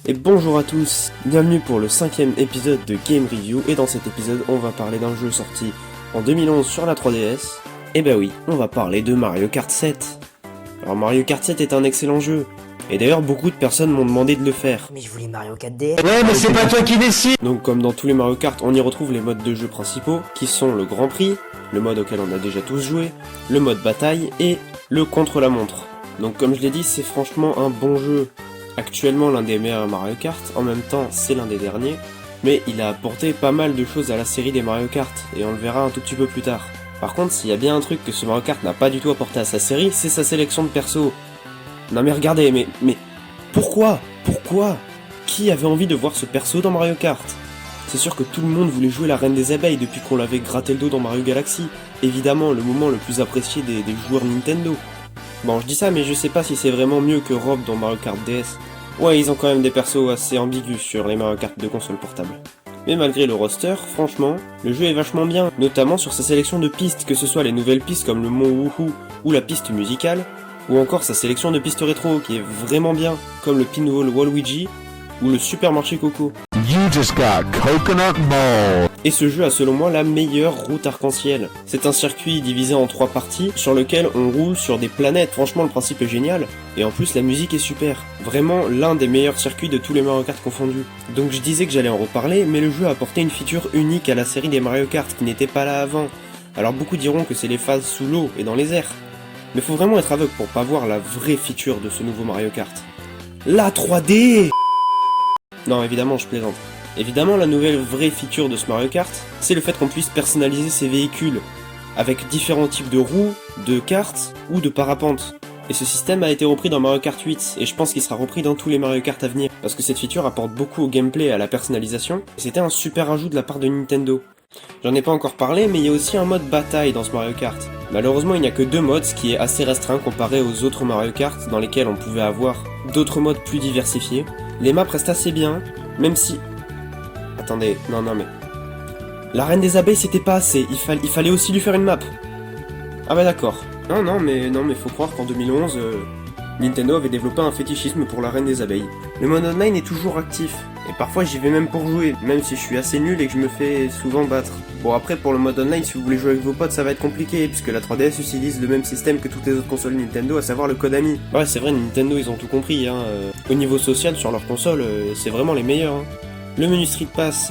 Et bonjour à tous, bienvenue pour le 5ème épisode de Game Review, et dans cet épisode on va parler d'un jeu sorti en 2011 sur la 3DS. Et bah oui, on va parler de Mario Kart 7. Alors Mario Kart 7 est un excellent jeu, et d'ailleurs beaucoup de personnes m'ont demandé de le faire. Mais je voulais Mario 4DS. Ouais, mais c'est pas toi qui décide. Donc comme dans tous les Mario Kart, on y retrouve les modes de jeu principaux, qui sont le Grand Prix, le mode auquel on a déjà tous joué, le mode bataille et le contre-la-montre. Donc comme je l'ai dit, c'est franchement un bon jeu. Actuellement l'un des meilleurs Mario Kart, en même temps c'est l'un des derniers, mais il a apporté pas mal de choses à la série des Mario Kart, et on le verra un tout petit peu plus tard. Par contre, s'il y a bien un truc que ce Mario Kart n'a pas du tout apporté à sa série, c'est sa sélection de persos. Non mais regardez, mais pourquoi Qui avait envie de voir ce perso dans Mario Kart? C'est sûr que tout le monde voulait jouer la Reine des Abeilles depuis qu'on l'avait gratté le dos dans Mario Galaxy, évidemment le moment le plus apprécié des joueurs Nintendo. Bon, je dis ça, mais je sais pas si c'est vraiment mieux que Rob dans Mario Kart DS. Ouais, ils ont quand même des persos assez ambigus sur les Mario Kart de console portable. Mais malgré le roster, franchement, le jeu est vachement bien, notamment sur sa sélection de pistes, que ce soit les nouvelles pistes comme le Mont Woohoo ou la piste musicale, ou encore sa sélection de pistes rétro qui est vraiment bien, comme le Pinball Waluigi ou le Super Marché Coco. You just got coconut ball. Et ce jeu a selon moi la meilleure route arc-en-ciel. C'est un circuit divisé en 3 parties sur lequel on roule sur des planètes, franchement le principe est génial, et en plus la musique est super. Vraiment l'un des meilleurs circuits de tous les Mario Kart confondus. Donc je disais que j'allais en reparler, mais le jeu a apporté une feature unique à la série des Mario Kart qui n'était pas là avant. Alors beaucoup diront que c'est les phases sous l'eau et dans les airs. Mais faut vraiment être aveugle pour pas voir la vraie feature de ce nouveau Mario Kart. La 3D! Non, évidemment, je plaisante. Évidemment, la nouvelle vraie feature de ce Mario Kart, c'est le fait qu'on puisse personnaliser ses véhicules, avec différents types de roues, de karts ou de parapentes. Et ce système a été repris dans Mario Kart 8, et je pense qu'il sera repris dans tous les Mario Kart à venir, parce que cette feature apporte beaucoup au gameplay et à la personnalisation, et c'était un super ajout de la part de Nintendo. J'en ai pas encore parlé, mais il y a aussi un mode bataille dans ce Mario Kart. Malheureusement, il n'y a que 2 modes, ce qui est assez restreint comparé aux autres Mario Kart, dans lesquels on pouvait avoir d'autres modes plus diversifiés. Les maps restent assez bien, même si... Attendez, non mais... La Reine des Abeilles c'était pas assez, il fallait aussi lui faire une map. Ah bah d'accord. Non mais faut croire qu'en 2011, Nintendo avait développé un fétichisme pour la Reine des Abeilles. Le mode online est toujours actif, et parfois j'y vais même pour jouer, même si je suis assez nul et que je me fais souvent battre. Bon après pour le mode online, si vous voulez jouer avec vos potes ça va être compliqué, puisque la 3DS utilise le même système que toutes les autres consoles Nintendo, à savoir le code ami. Ouais c'est vrai, Nintendo ils ont tout compris, hein. Au niveau social sur leur console, c'est vraiment les meilleurs, hein. Le menu Street Pass,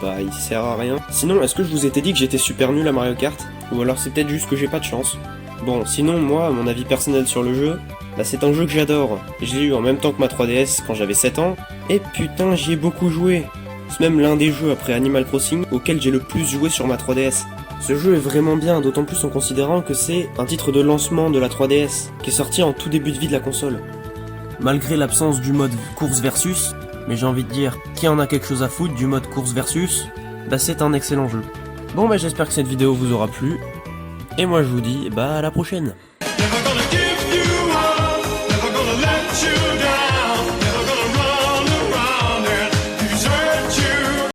bah il sert à rien. Sinon, est-ce que je vous étais dit que j'étais super nul à Mario Kart? Ou alors c'est peut-être juste que j'ai pas de chance? Bon, sinon moi, mon avis personnel sur le jeu, bah c'est un jeu que j'adore. Je l'ai eu en même temps que ma 3DS quand j'avais 7 ans, et putain j'y ai beaucoup joué. C'est même l'un des jeux après Animal Crossing auquel j'ai le plus joué sur ma 3DS. Ce jeu est vraiment bien, d'autant plus en considérant que c'est un titre de lancement de la 3DS, qui est sorti en tout début de vie de la console. Malgré l'absence du mode course versus, mais j'ai envie de dire, qui en a quelque chose à foutre du mode course versus, bah c'est un excellent jeu. Bon bah j'espère que cette vidéo vous aura plu, et moi je vous dis bah à la prochaine. Never gonna give you up, never gonna let you